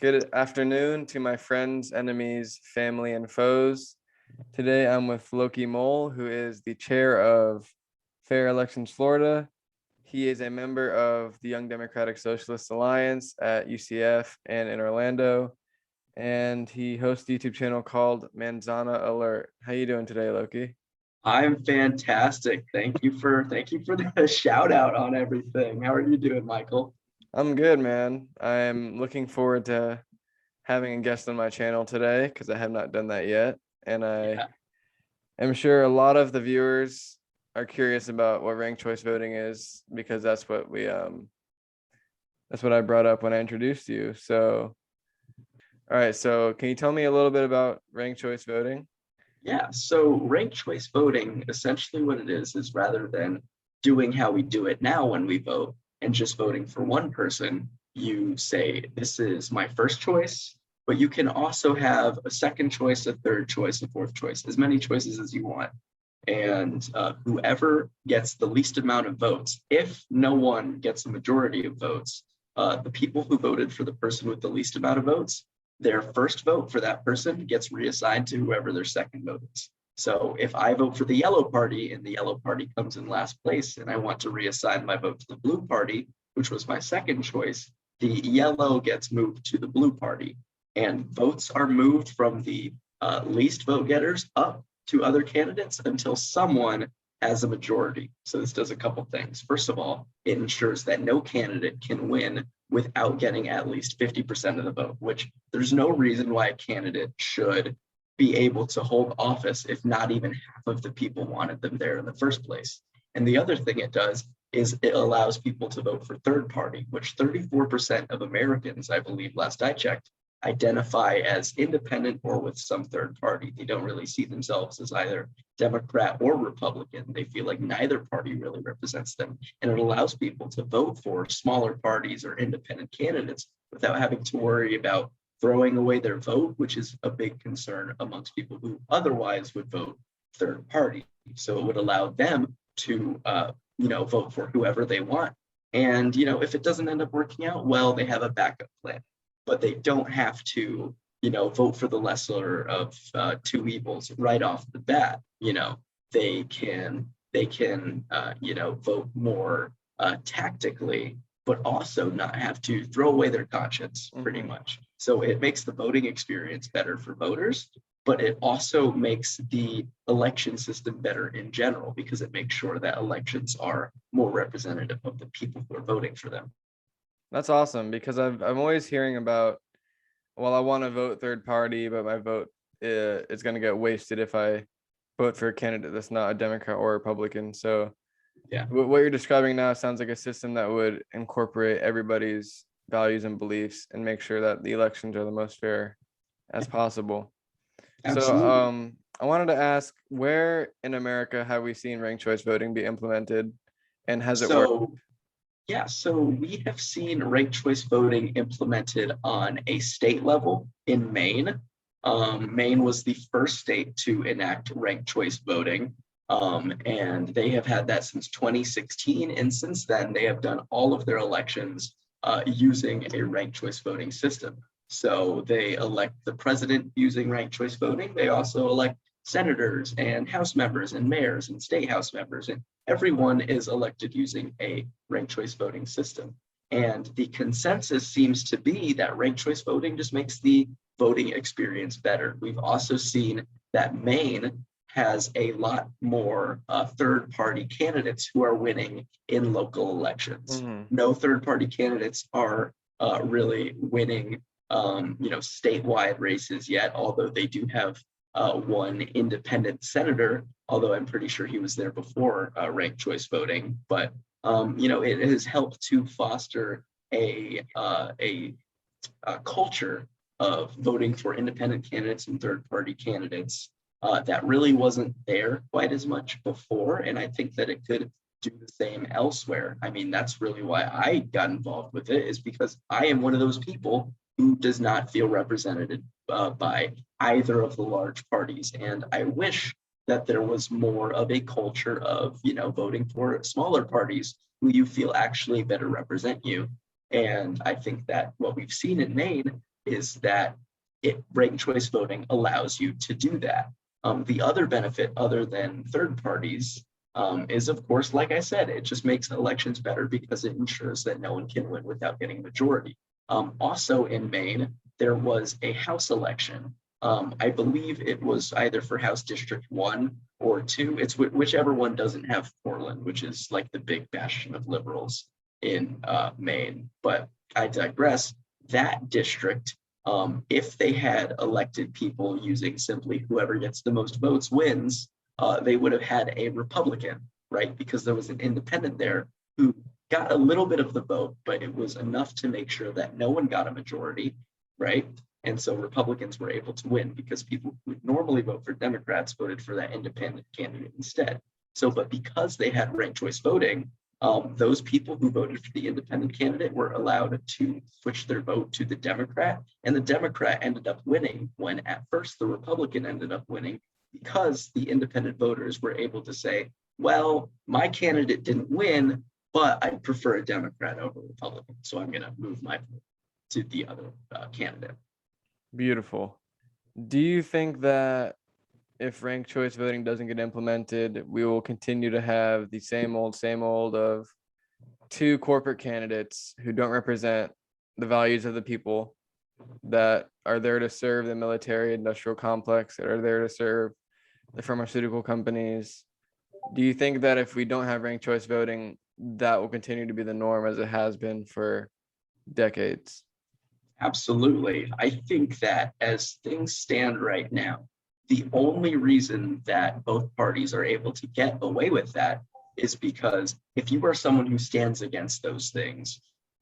Good afternoon to my friends, enemies, family, and foes. Today I'm with Loki Mole, who is the chair of Fair Elections Florida. He is a member of the Young Democratic Socialist Alliance at UCF and in Orlando, and he hosts a YouTube channel called Manzana Alert. How you doing today, Loki? I'm fantastic. Thank you for the shout out on everything. How are you doing, Michael? I'm good, man. I'm looking forward to having a guest on my channel today because I have not done that yet. And I Yeah, am sure a lot of the viewers are curious about what ranked choice voting is because that's what I brought up when I introduced you. So, all right. So can you tell me a little bit about ranked choice voting? yeah. So ranked choice voting, essentially what it is rather than doing how we do it now when we vote and just voting for one person, you say, this is my first choice, but you can also have a second choice, a third choice, a fourth choice, as many choices as you want. And whoever gets the least amount of votes, if no one gets a majority of votes, the people who voted for the person with the least amount of votes, their first vote for that person gets reassigned to whoever their second vote is. So if I vote for the yellow party and the yellow party comes in last place and I want to reassign my vote to the blue party, which was my second choice, the yellow gets moved to the blue party. And votes are moved from the least vote getters up to other candidates until someone has a majority. So this does a couple things. First of all, it ensures that no candidate can win without getting at least 50% of the vote, which there's no reason why a candidate should be able to hold office if not even half of the people wanted them there in the first place. And the other thing it does is it allows people to vote for third party, which 34% of Americans, I believe, last I checked, identify as independent or with some third party. They don't really see themselves as either Democrat or Republican. They feel like neither party really represents them. And it allows people to vote for smaller parties or independent candidates without having to worry about throwing away their vote, which is a big concern amongst people who otherwise would vote third party. So it would allow them to vote for whoever they want. And if it doesn't end up working out, well, they have a backup plan. But they don't have to, vote for the lesser of two evils right off the bat. They can vote more tactically, but also not have to throw away their conscience pretty much. So it makes the voting experience better for voters, but it also makes the election system better in general because it makes sure that elections are more representative of the people who are voting for them. That's awesome because I'm always hearing about, well, I want to vote third party, but my vote is going to get wasted if I vote for a candidate that's not a Democrat or Republican. So Yeah, what you're describing now sounds like a system that would incorporate everybody's values and beliefs and make sure that the elections are the most fair as possible. absolutely. So I wanted to ask, where in America have we seen ranked choice voting be implemented, and has it worked? So we have seen ranked choice voting implemented on a state level in Maine. Maine was the first state to enact ranked choice voting, and they have had that since 2016. And since then, they have done all of their elections using a ranked choice voting system. So they elect the president using ranked choice voting. They also elect senators and House members and mayors and state House members, and everyone is elected using a ranked choice voting system. And the consensus seems to be that ranked choice voting just makes the voting experience better. We've also seen that Maine has a lot more third-party candidates who are winning in local elections. No third-party candidates are really winning statewide races yet, although they do have one independent senator, although I'm pretty sure he was there before ranked choice voting. But it has helped to foster a culture of voting for independent candidates and third-party candidates that really wasn't there quite as much before, and I think that it could do the same elsewhere. I mean, that's really why I got involved with it, is because I am one of those people who does not feel represented by either of the large parties. And I wish that there was more of a culture of, voting for smaller parties who you feel actually better represent you. And I think that what we've seen in Maine is that ranked choice voting allows you to do that. The other benefit, other than third parties, is of course, like I said, it just makes elections better because it ensures that no one can win without getting a majority. Also in Maine, there was a House election. I believe it was either for House District 1 or 2. It's whichever one doesn't have Portland, which is like the big bastion of liberals in Maine. But I digress. That district, if they had elected people using simply whoever gets the most votes wins, they would have had a Republican, right? Because there was an independent there who got a little bit of the vote, but it was enough to make sure that no one got a majority, right? And so Republicans were able to win because people who would normally vote for Democrats voted for that independent candidate instead. So, but because they had ranked choice voting, those people who voted for the independent candidate were allowed to switch their vote to the Democrat, and the Democrat ended up winning when at first the Republican ended up winning because the independent voters were able to say, well, my candidate didn't win, but I prefer a Democrat over a Republican, so I'm going to move my vote to the other candidate. Beautiful. Do you think that if ranked choice voting doesn't get implemented, we will continue to have the same old of two corporate candidates who don't represent the values of the people that are there to serve the military industrial complex, that are there to serve the pharmaceutical companies? Do you think that if we don't have ranked choice voting, that will continue to be the norm as it has been for decades? Absolutely. I think that as things stand right now, the only reason that both parties are able to get away with that is because if you are someone who stands against those things,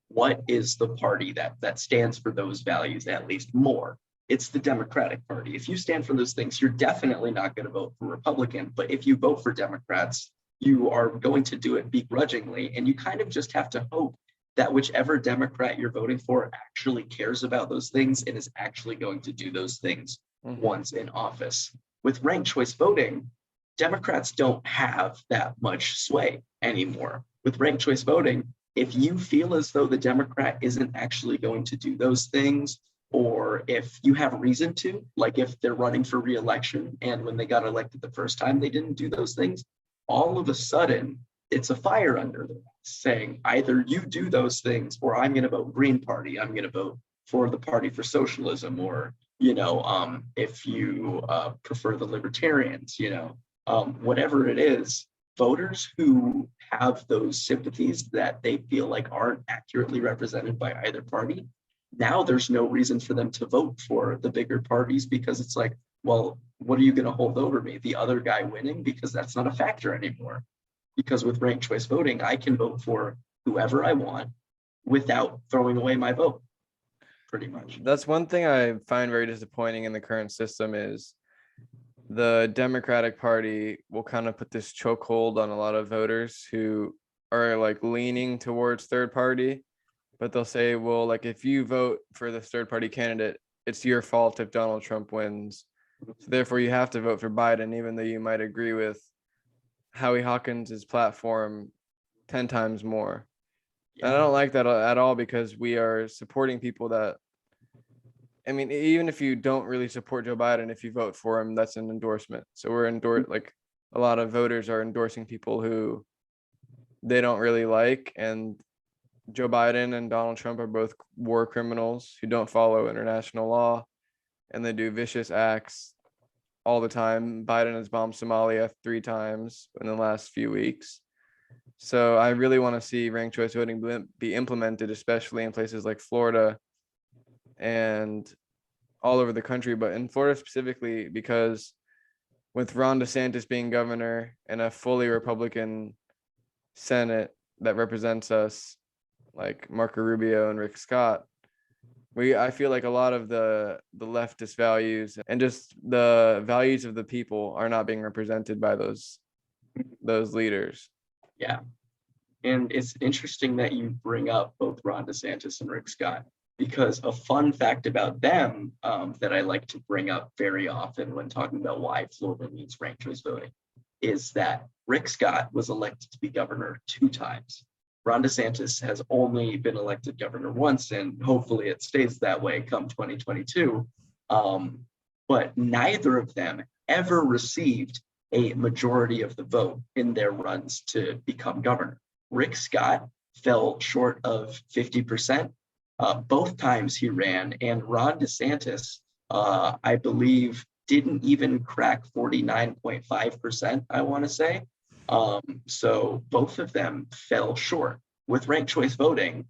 what is the party that stands for those values at least more? It's the Democratic Party. If you stand for those things, you're definitely not going to vote for Republican. But if you vote for Democrats, you are going to do it begrudgingly. And you kind of just have to hope that whichever Democrat you're voting for actually cares about those things and is actually going to do those things once in office. With ranked choice voting, Democrats don't have that much sway anymore. With ranked choice voting, if you feel as though the Democrat isn't actually going to do those things, or if you have reason to, like if they're running for re-election and when they got elected the first time they didn't do those things, all of a sudden it's a fire under them saying either you do those things or I'm going to vote Green Party, I'm going to vote for the Party for Socialism, or if you prefer the Libertarians, whatever it is, voters who have those sympathies that they feel like aren't accurately represented by either party, now there's no reason for them to vote for the bigger parties because it's like, well, what are you going to hold over me? The other guy winning? Because that's not a factor anymore. Because with ranked choice voting, I can vote for whoever I want without throwing away my vote, pretty much. That's one thing I find very disappointing in the current system is the Democratic Party will kind of put this chokehold on a lot of voters who are like leaning towards third party, but they'll say, well, like if you vote for the third party candidate, it's your fault if Donald Trump wins. So therefore you have to vote for Biden, even though you might agree with Howie Hawkins' platform 10 times more. Yeah. And I don't like that at all because we are supporting people that, I mean, even if you don't really support Joe Biden, if you vote for him, that's an endorsement. So we're like a lot of voters are endorsing people who they don't really like. And Joe Biden and Donald Trump are both war criminals who don't follow international law and they do vicious acts all the time. Biden has bombed Somalia 3 times in the last few weeks. So I really want to see ranked choice voting be implemented, especially in places like Florida and all over the country, but in Florida specifically, because with Ron DeSantis being governor and a fully Republican Senate that represents us, like Marco Rubio and Rick Scott, I feel like a lot of the leftist values and just the values of the people are not being represented by those leaders. Yeah. And it's interesting that you bring up both Ron DeSantis and Rick Scott, because a fun fact about them that I like to bring up very often when talking about why Florida needs ranked choice voting is that Rick Scott was elected to be governor 2 times. Ron DeSantis has only been elected governor once, and hopefully it stays that way come 2022. But neither of them ever received a majority of the vote in their runs to become governor. Rick Scott fell short of 50% both times he ran, and Ron DeSantis, I believe, didn't even crack 49.5%, I want to say. So both of them fell short. With ranked choice voting,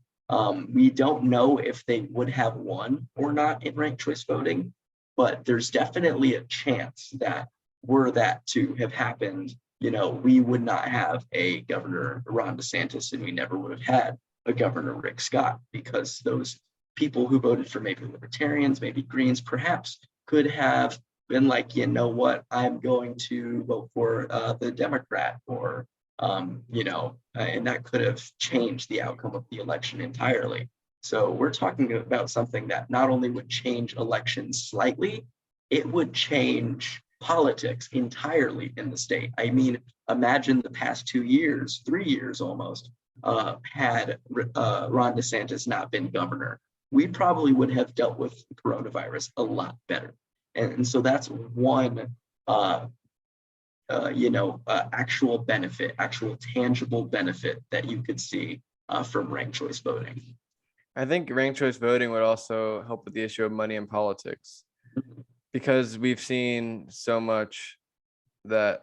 we don't know if they would have won or not in ranked choice voting, but there's definitely a chance that were that to have happened, we would not have a Governor Ron DeSantis, and we never would have had a Governor Rick Scott, because those people who voted for maybe Libertarians, maybe Greens, perhaps could have been like, you know what, I'm going to vote for the Democrat, or, and that could have changed the outcome of the election entirely. So we're talking about something that not only would change elections slightly, it would change politics entirely in the state. I mean, imagine the past 2 years, 3 years almost, had Ron DeSantis not been governor. We probably would have dealt with coronavirus a lot better. And so that's one, actual benefit, actual tangible benefit that you could see from ranked choice voting. I think ranked choice voting would also help with the issue of money in politics, because we've seen so much that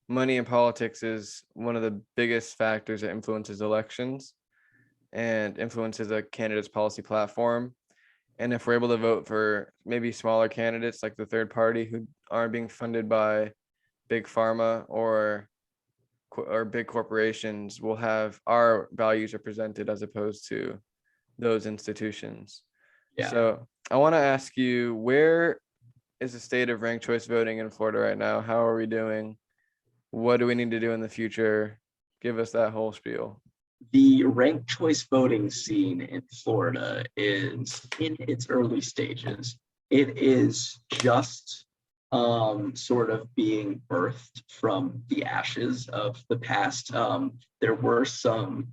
money in politics is one of the biggest factors that influences elections and influences a candidate's policy platform. And if we're able to vote for maybe smaller candidates like the third party who aren't being funded by big pharma or big corporations, we'll have our values represented as opposed to those institutions. Yeah. So I want to ask you, where is the state of ranked choice voting in Florida right now? How are we doing? What do we need to do in the future? Give us that whole spiel. The ranked choice voting scene in Florida is in its early stages. It is just sort of being birthed from the ashes of the past. There were some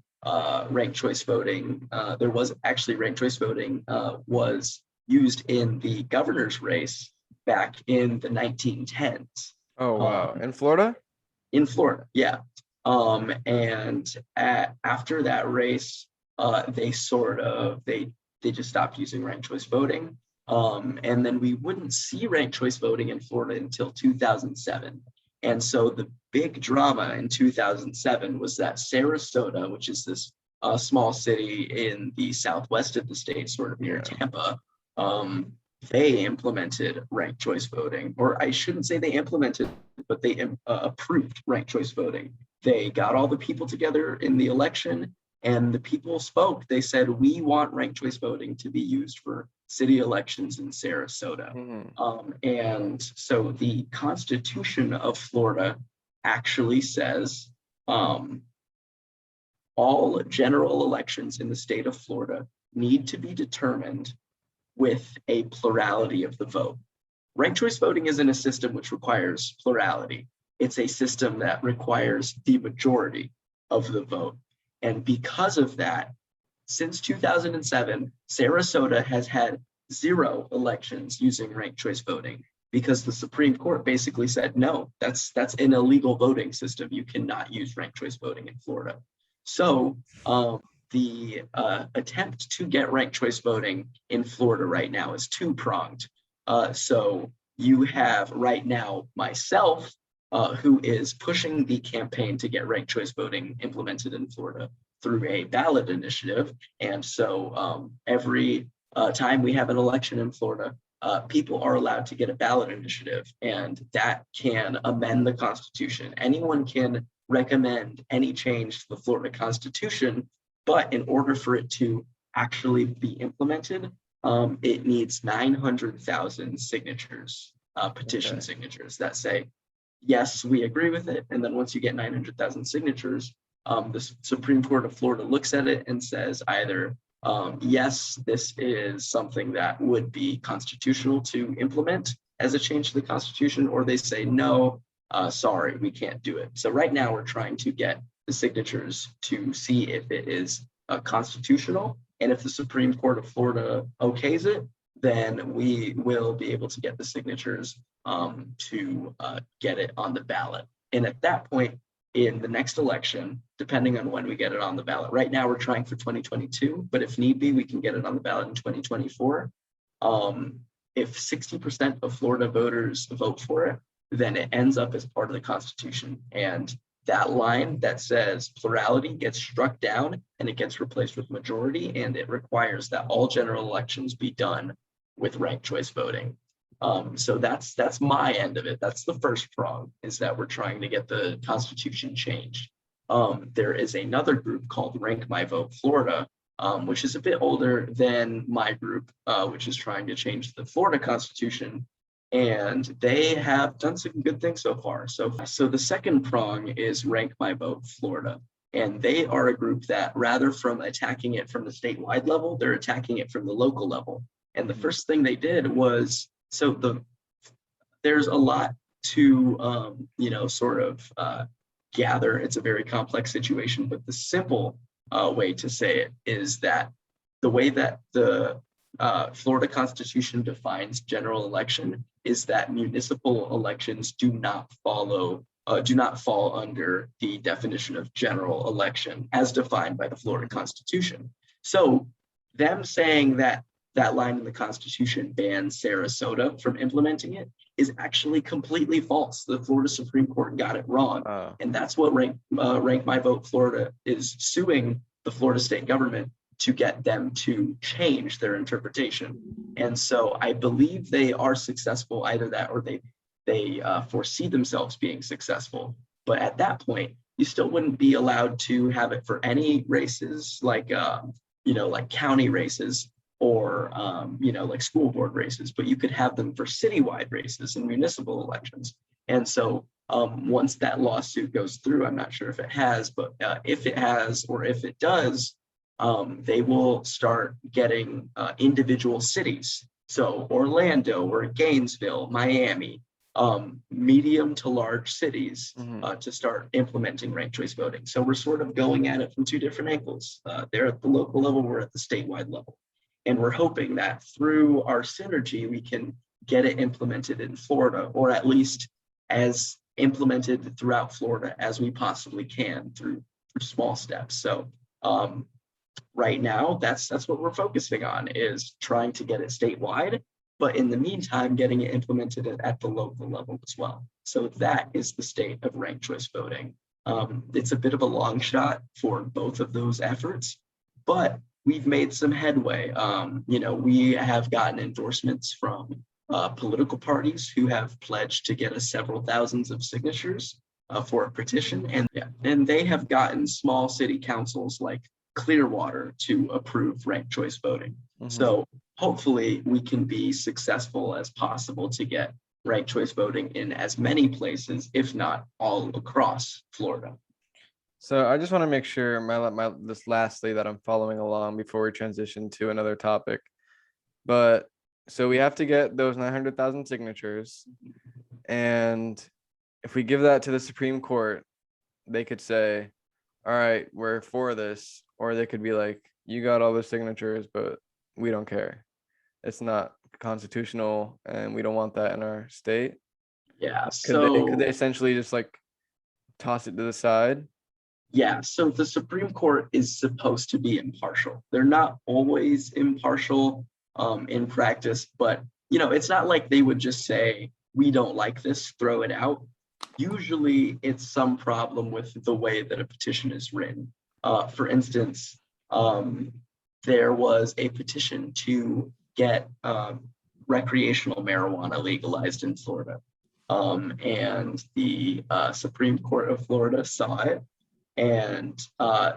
ranked choice voting. There was actually ranked choice voting was used in the governor's race back in the 1910s. Oh, wow. In Florida? In Florida, yeah. And after that race, they just stopped using ranked choice voting. And then we wouldn't see ranked choice voting in Florida until 2007. And so the big drama in 2007 was that Sarasota, which is this small city in the southwest of the state, sort of near Tampa, they implemented ranked choice voting, or I shouldn't say they implemented, but they approved ranked choice voting. They got all the people together in the election, and the people spoke. They said, we want ranked choice voting to be used for city elections in Sarasota. And so the Constitution of Florida actually says all general elections in the state of Florida need to be determined with a plurality of the vote. Ranked choice voting isn't a system which requires plurality. It's a system that requires the majority of the vote. And because of that, since 2007, Sarasota has had 0 elections using ranked choice voting, because the Supreme Court basically said, no, that's an illegal voting system. You cannot use ranked choice voting in Florida. So the attempt to get ranked choice voting in Florida right now is 2-pronged. So you have right now myself, who is pushing the campaign to get ranked choice voting implemented in Florida through a ballot initiative. And so every time we have an election in Florida, people are allowed to get a ballot initiative, and that can amend the Constitution. Anyone can recommend any change to the Florida Constitution, but in order for it to actually be implemented, it needs 900,000 signatures, petition signatures that say, yes, we agree with it. And then once you get 900,000 signatures, the Supreme Court of Florida looks at it and says either, yes, this is something that would be constitutional to implement as a change to the Constitution, or they say, no, sorry, we can't do it. So right now we're trying to get the signatures to see if it is constitutional. And if the Supreme Court of Florida okays it, then we will be able to get the signatures to get it on the ballot. And at that point, in the next election, depending on when we get it on the ballot. Right now, we're trying for 2022, but if need be, we can get it on the ballot in 2024. If 60% of Florida voters vote for it, then it ends up as part of the Constitution. And that line that says plurality gets struck down and it gets replaced with majority, and it requires that all general elections be done with ranked choice voting. So that's my end of it. That's the first prong, is that we're trying to get the Constitution changed. There is another group called Rank My Vote Florida, which is a bit older than my group, which is trying to change the Florida Constitution. And they have done some good things so far. So the second prong is Rank My Vote Florida. And they are a group that, rather from attacking it from the statewide level, they're attacking it from the local level. And the first thing they did was, there's a lot to, gather. It's a very complex situation, but the simple way to say it is that the way that the Florida Constitution defines general election is that municipal elections do not fall under the definition of general election as defined by the Florida Constitution. So them saying that line in the Constitution bans Sarasota from implementing it is actually completely false. The Florida Supreme Court got it wrong. And that's what Rank My Vote Florida is suing the Florida state government to get them to change their interpretation. And so I believe they are successful, either that or they foresee themselves being successful. But at that point, you still wouldn't be allowed to have it for any races like county races, or like school board races, but you could have them for citywide races and municipal elections. And so once that lawsuit goes through, I'm not sure if it has, but if it has, or if it does, they will start getting individual cities. So Orlando or Gainesville, Miami, medium to large cities to start implementing ranked choice voting. So we're sort of going at it from two different angles. They're at the local level, we're at the statewide level. And we're hoping that through our synergy, we can get it implemented in Florida, or at least as implemented throughout Florida as we possibly can through small steps. So right now, that's what we're focusing on, is trying to get it statewide, but in the meantime, getting it implemented at the local level as well. So that is the state of ranked choice voting. It's a bit of a long shot for both of those efforts, but we've made some headway. We have gotten endorsements from political parties who have pledged to get us several thousands of signatures for a petition. And they have gotten small city councils like Clearwater to approve ranked choice voting. So hopefully we can be successful as possible to get ranked choice voting in as many places, if not all across Florida. So I just want to make sure this lastly that I'm following along before we transition to another topic. But so we have to get those 900,000 signatures, and if we give that to the Supreme Court, they could say, all right, we're for this, or they could be like, you got all the signatures, but we don't care. It's not constitutional and we don't want that in our state. Yeah. Could they essentially just like toss it to the side? Yeah, so the Supreme Court is supposed to be impartial. They're not always impartial in practice, but it's not like they would just say, we don't like this, throw it out. Usually it's some problem with the way that a petition is written. For instance, there was a petition to get recreational marijuana legalized in Florida. And the Supreme Court of Florida saw it. And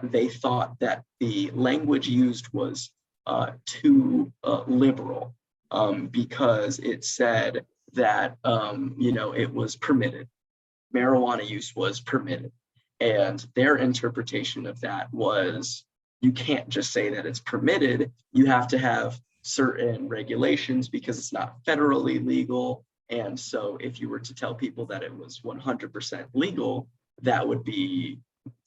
they thought that the language used was too liberal because it said that, it was permitted. Marijuana use was permitted. And their interpretation of that was, you can't just say that it's permitted. You have to have certain regulations because it's not federally legal. And so if you were to tell people that it was 100% legal, that would be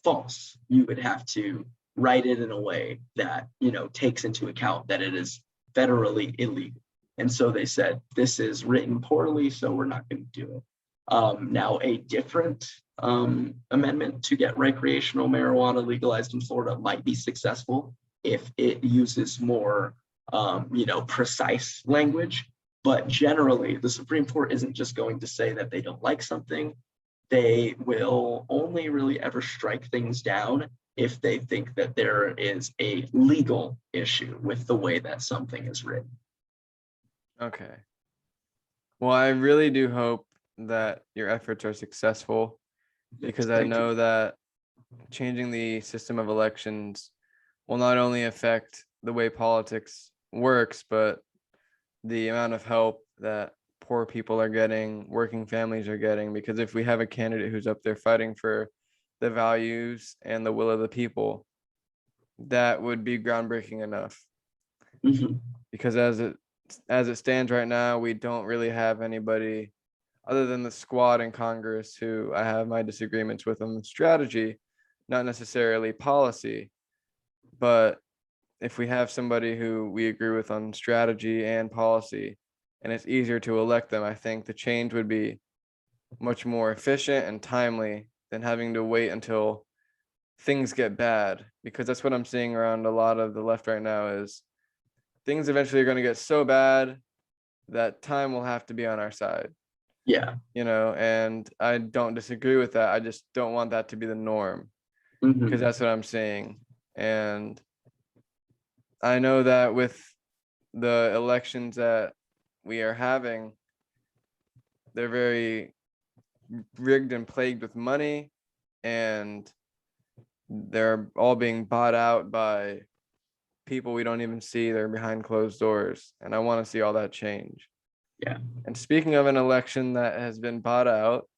false. You would have to write it in a way that, takes into account that it is federally illegal. And so they said, this is written poorly, so we're not going to do it. Now, a different amendment to get recreational marijuana legalized in Florida might be successful if it uses more, precise language. But generally, the Supreme Court isn't just going to say that they don't like something. They will only really ever strike things down if they think that there is a legal issue with the way that something is written. Okay. Well, I really do hope that your efforts are successful, because I Thank you. know that changing the system of elections will not only affect the way politics works, but the amount of help that poor people are getting, working families are getting. Because if we have a candidate who's up there fighting for the values and the will of the people, that would be groundbreaking enough. Mhm. Because as it stands right now, we don't really have anybody other than the squad in Congress who I have my disagreements with on strategy, not necessarily policy. But if we have somebody who we agree with on strategy and policy, and it's easier to elect them, I think the change would be much more efficient and timely than having to wait until things get bad. Because that's what I'm seeing around a lot of the left right now, is things eventually are going to get so bad that time will have to be on our side. Yeah. And I don't disagree with that. I just don't want that to be the norm, because Mhm. that's what I'm seeing. And I know that with the elections that we are having, they're very rigged and plagued with money, and they're all being bought out by people we don't even see. They're behind closed doors, and I want to see all that change. Yeah. And speaking of an election that has been bought out,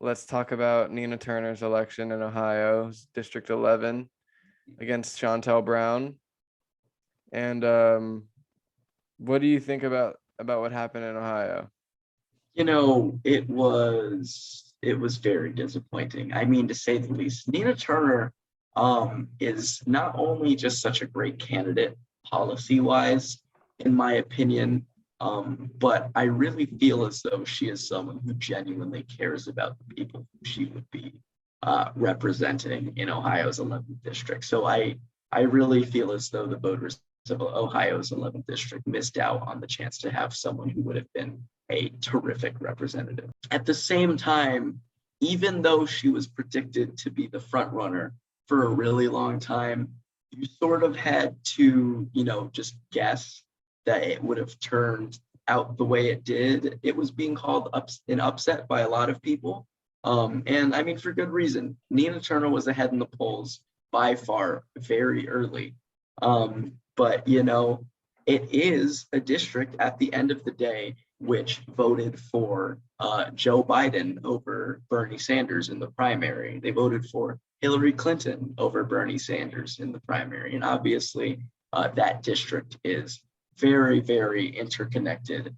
let's talk about Nina Turner's election in Ohio, District 11, against Chantel Brown. And what do you think about what happened in Ohio? It was very disappointing. I mean, to say the least. Nina Turner is not only just such a great candidate policy wise, in my opinion, but I really feel as though she is someone who genuinely cares about the people who she would be representing in Ohio's 11th district. So I really feel as though the voters of Ohio's 11th district missed out on the chance to have someone who would have been a terrific representative. At the same time, even though she was predicted to be the front runner for a really long time, you sort of had to, just guess that it would have turned out the way it did. It was being called an upset by a lot of people. And I mean, for good reason. Nina Turner was ahead in the polls by far very early. But, it is a district at the end of the day which voted for Joe Biden over Bernie Sanders in the primary. They voted for Hillary Clinton over Bernie Sanders in the primary. And obviously, that district is very, very interconnected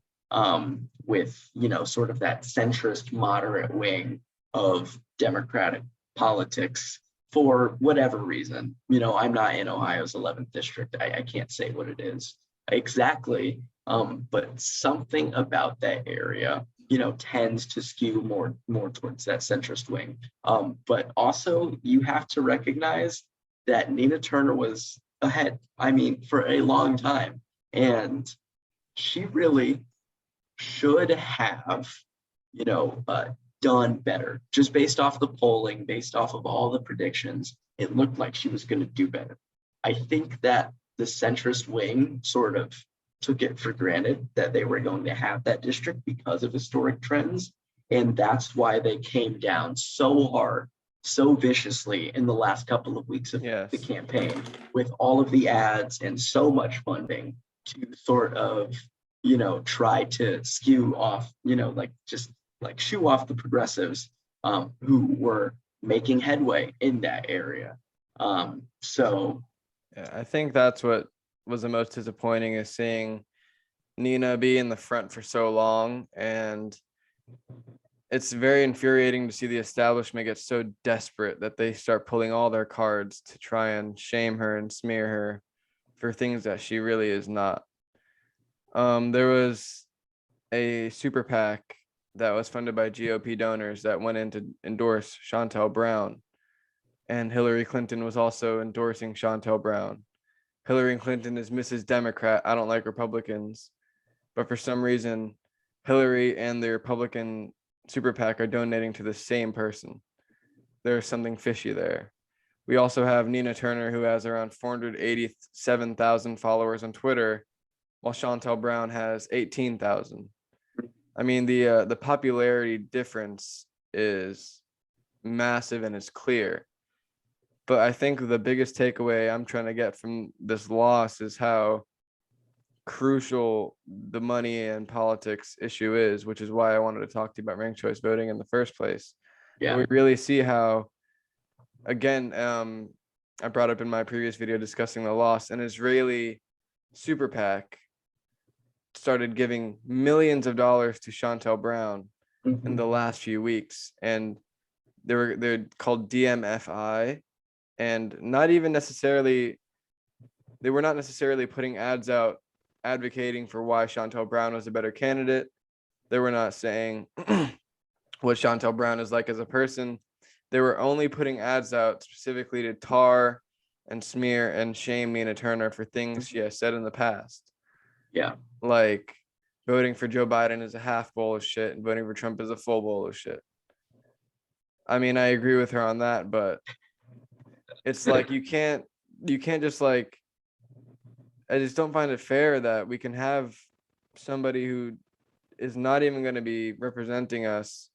with, sort of that centrist moderate wing of Democratic politics for whatever reason. I'm not in Ohio's 11th district. I can't say what it is exactly. But something about that area, tends to skew more towards that centrist wing. But also you have to recognize that Nina Turner was ahead, I mean, for a long time. And she really should have, done better. Just based off the polling, based off of all the predictions, it looked like she was going to do better. I think that the centrist wing sort of took it for granted that they were going to have that district because of historic trends. And that's why they came down so hard, so viciously in the last couple of weeks of the campaign with all of the ads and so much funding to sort of, try to skew off, like shoo off the progressives who were making headway in that area. So yeah, I think that's what was the most disappointing, is seeing Nina be in the front for so long and it's very infuriating to see the establishment get so desperate that they start pulling all their cards to try and shame her and smear her for things that she really is not. There was a super PAC that was funded by GOP donors that went in to endorse Shontel Brown, and Hillary Clinton was also endorsing Shontel Brown. Hillary Clinton is Mrs. Democrat. I don't like Republicans, but for some reason, Hillary and the Republican super PAC are donating to the same person. There's something fishy there. We also have Nina Turner, who has around 487,000 followers on Twitter, while Shontel Brown has 18,000. I mean, the popularity difference is massive and it's clear. But I think the biggest takeaway I'm trying to get from this loss is how crucial the money and politics issue is, which is why I wanted to talk to you about ranked choice voting in the first place. Yeah. And we really see how, again, I brought up in my previous video discussing the loss, an Israeli super PAC started giving millions of dollars to Shontel Brown in the last few weeks, and they're called DMFI, and not even necessarily, they were not necessarily putting ads out advocating for why Shontel Brown was a better candidate. They were not saying what Shontel Brown is like as a person. They were only putting ads out specifically to tar and smear and shame Nina Turner for things she has said in the past. Yeah. Like voting for Joe Biden is a half bowl of shit and voting for Trump is a full bowl of shit. I mean, I agree with her on that, but it's like you can't just like, I just don't find it fair that we can have somebody who is not even going to be representing us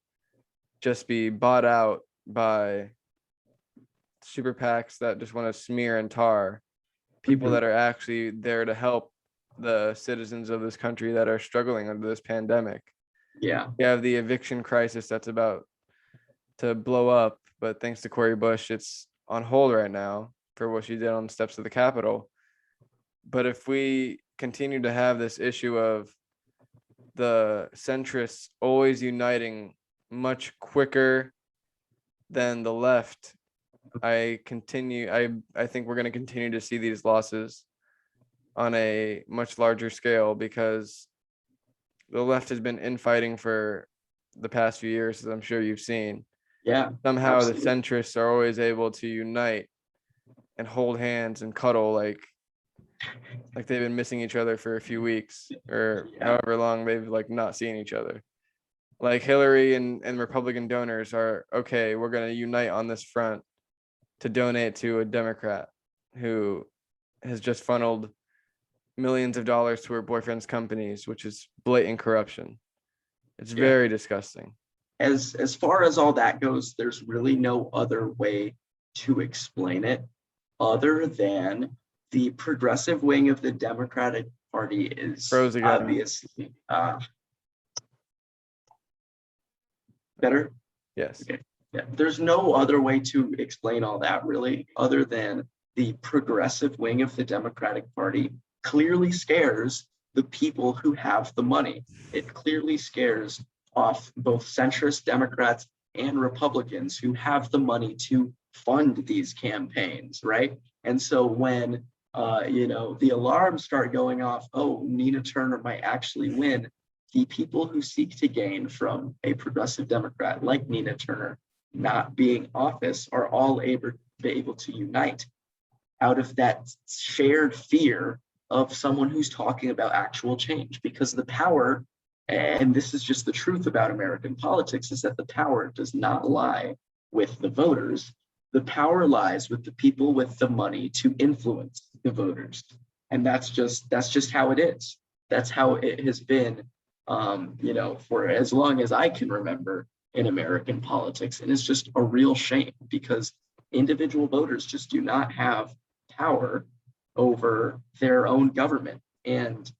just be bought out by super PACs that just want to smear and tar people that are actually there to help the citizens of this country that are struggling under this pandemic. Yeah. You have the eviction crisis that's about to blow up, but thanks to Cori Bush, it's on hold right now for what she did on the steps of the Capitol. But if we continue to have this issue of the centrists always uniting much quicker than the left, I think we're going to continue to see these losses on a much larger scale, because the left has been infighting for the past few years, as I'm sure you've seen. Yeah. Somehow absolutely. the centrists are always able to unite and hold hands and cuddle like they've been missing each other for a few weeks or however long they've like not seen each other. Like Hillary and Republican donors are, okay, we're going to unite on this front to donate to a Democrat who has just funneled millions of dollars to her boyfriend's companies, which is blatant corruption. It's very disgusting. As far as all that goes, there's really no other way to explain it other than the progressive wing of the Democratic Party is obviously better. Yes. Okay. Yeah. There's no other way to explain all that really, other than the progressive wing of the Democratic Party clearly scares the people who have the money. It clearly scares off both centrist Democrats and Republicans who have the money to fund these campaigns, right? And so when the alarms start going off, oh, Nina Turner might actually win, the people who seek to gain from a progressive Democrat like Nina Turner not being office are all able to unite out of that shared fear of someone who's talking about actual change, because the power, and this is just the truth about American politics, is that the power does not lie with the voters. The power lies with the people with the money to influence the voters. And that's just how it is. That's how it has been, for as long as I can remember in American politics. And it's just a real shame because individual voters just do not have power over their own government. And,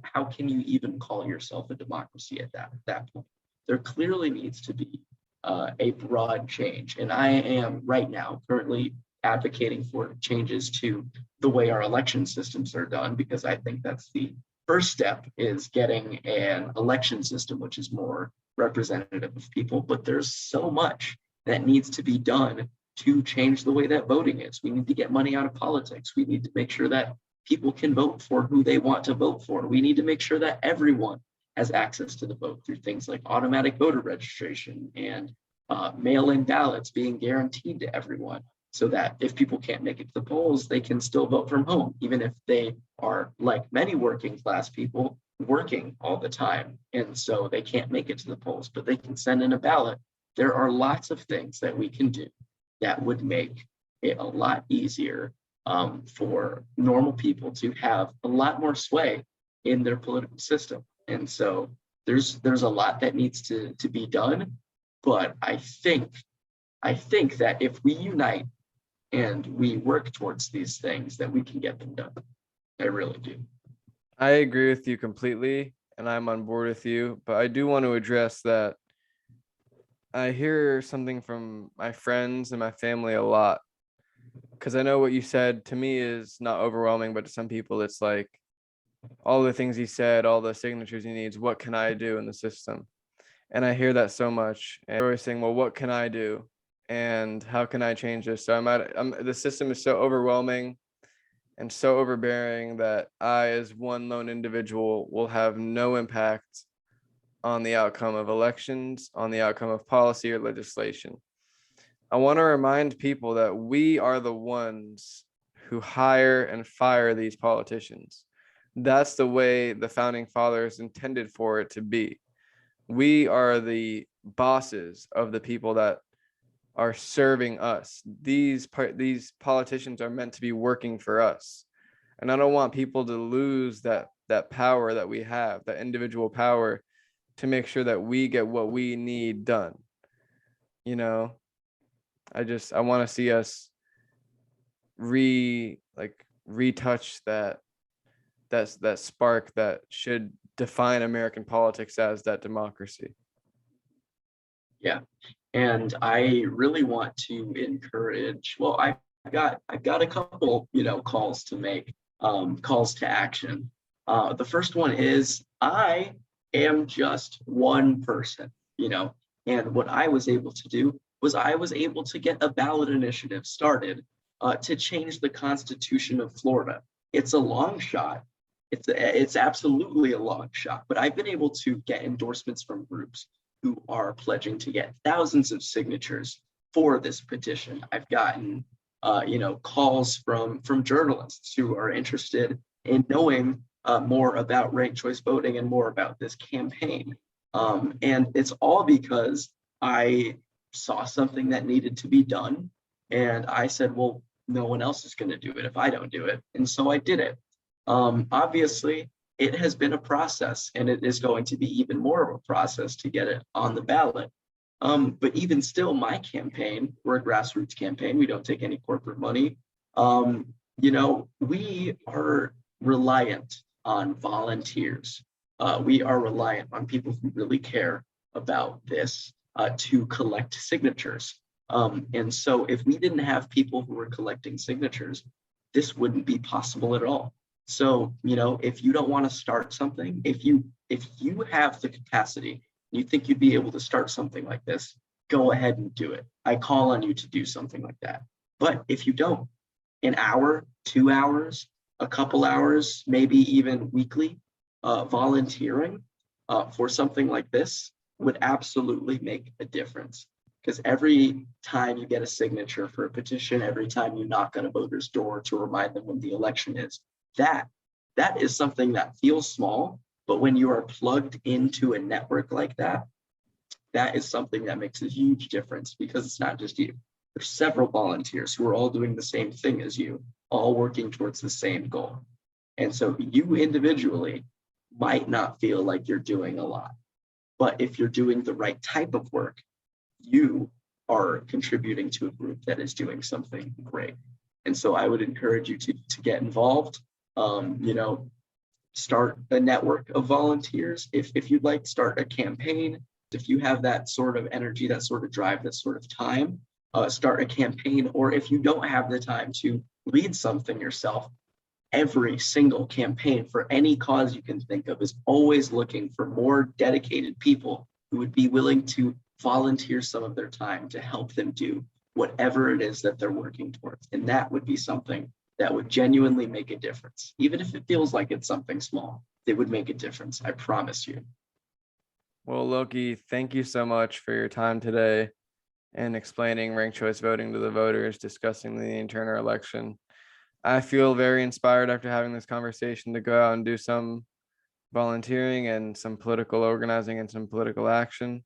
how can you even call yourself a democracy at that point? There clearly needs to be a broad change. And I am right now currently advocating for changes to the way our election systems are done, because I think that's the first step, is getting an election system which is more representative of people, but there's so much that needs to be done to change the way that voting is. We need to get money out of politics. We need to make sure that people can vote for who they want to vote for. We need to make sure that everyone has access to the vote through things like automatic voter registration and mail-in ballots being guaranteed to everyone, so that if people can't make it to the polls, they can still vote from home, even if they are, like many working class people, working all the time. And so they can't make it to the polls, but they can send in a ballot. There are lots of things that we can do that would make it a lot easier for normal people to have a lot more sway in their political system. And so there's a lot that needs to be done. But I think that if we unite and we work towards these things, that we can get them done. I really do. I agree with you completely, and I'm on board with you, but I do want to address that I hear something from my friends and my family a lot, because I know what you said to me is not overwhelming, but to some people it's like all the things he said, all the signatures he needs, what can I do in the system? And I hear that so much, and they're always saying, well, what can I do? And how can I change this? So the system is so overwhelming and so overbearing that I, as one lone individual, will have no impact on the outcome of elections, on the outcome of policy or legislation. I want to remind people that we are the ones who hire and fire these politicians. That's the way the founding fathers intended for it to be. We are the bosses of the people that are serving us. These politicians are meant to be working for us. And I don't want people to lose that power that we have, that individual power, to make sure that we get what we need done. You know, I want to see us retouch that spark that should define American politics as that democracy. Yeah. And I really want to encourage, well, I've got a couple, calls to make, calls to action. The first one is, I am just one person, and what I was able to do was I was able to get a ballot initiative started to change the Constitution of Florida. It's a long shot. It's absolutely a long shot, but I've been able to get endorsements from groups who are pledging to get thousands of signatures for this petition. I've gotten, calls from journalists who are interested in knowing more about ranked choice voting and more about this campaign. And it's all because I saw something that needed to be done. And I said, well, no one else is going to do it if I don't do it. And so I did it. Obviously, it has been a process, and it is going to be even more of a process to get it on the ballot. But even still, my campaign, we're a grassroots campaign. We don't take any corporate money. We are reliant on volunteers. We are reliant on people who really care about this to collect signatures. And so if we didn't have people who were collecting signatures, this wouldn't be possible at all. So, if you don't want to start something, if you have the capacity, you think you'd be able to start something like this, go ahead and do it. I call on you to do something like that. But if you don't, an hour, 2 hours, a couple hours, maybe even weekly, volunteering for something like this would absolutely make a difference. Because every time you get a signature for a petition, every time you knock on a voter's door to remind them when the election is, that is something that feels small, but when you are plugged into a network like that, that is something that makes a huge difference, because it's not just you. There's several volunteers who are all doing the same thing as you, all working towards the same goal. And so you individually might not feel like you're doing a lot, but if you're doing the right type of work, you are contributing to a group that is doing something great. And so I would encourage you to get involved. Start a network of volunteers. If you'd like, start a campaign. If you have that sort of energy, that sort of drive, that sort of time, start a campaign. Or if you don't have the time to lead something yourself, every single campaign for any cause you can think of is always looking for more dedicated people who would be willing to volunteer some of their time to help them do whatever it is that they're working towards. And that would be something that would genuinely make a difference. Even if it feels like it's something small, it would make a difference. I promise you. Well, Loki, thank you so much for your time today and explaining ranked choice voting to the voters, discussing the internal election. I feel very inspired after having this conversation to go out and do some volunteering and some political organizing and some political action.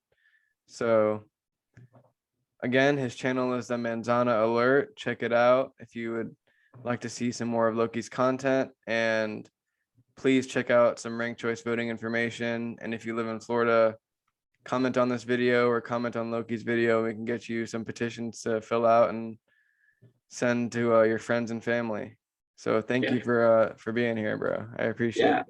So again, his channel is the Manzana Alert. Check it out if you would like to see some more of Loki's content, and please check out some ranked choice voting information. And if you live in Florida, comment on this video or comment on Loki's video. We can get you some petitions to fill out and send to your friends and family. So thank you for being here, bro. I appreciate it.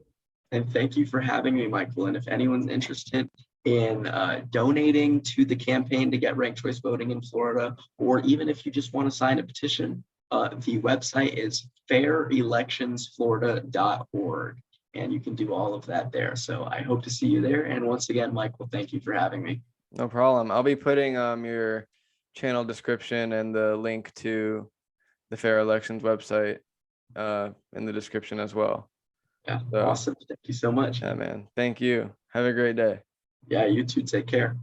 And thank you for having me, Michael. And if anyone's interested in donating to the campaign to get ranked choice voting in Florida, or even if you just want to sign a petition, the website is fairelectionsflorida.org, and you can do all of that there. So I hope to see you there. And once again, Michael, thank you for having me. No problem. I'll be putting your channel description and the link to the Fair Elections website in the description as well. Yeah, so, awesome. Thank you so much. Yeah, man. Thank you. Have a great day. Yeah, you too. Take care.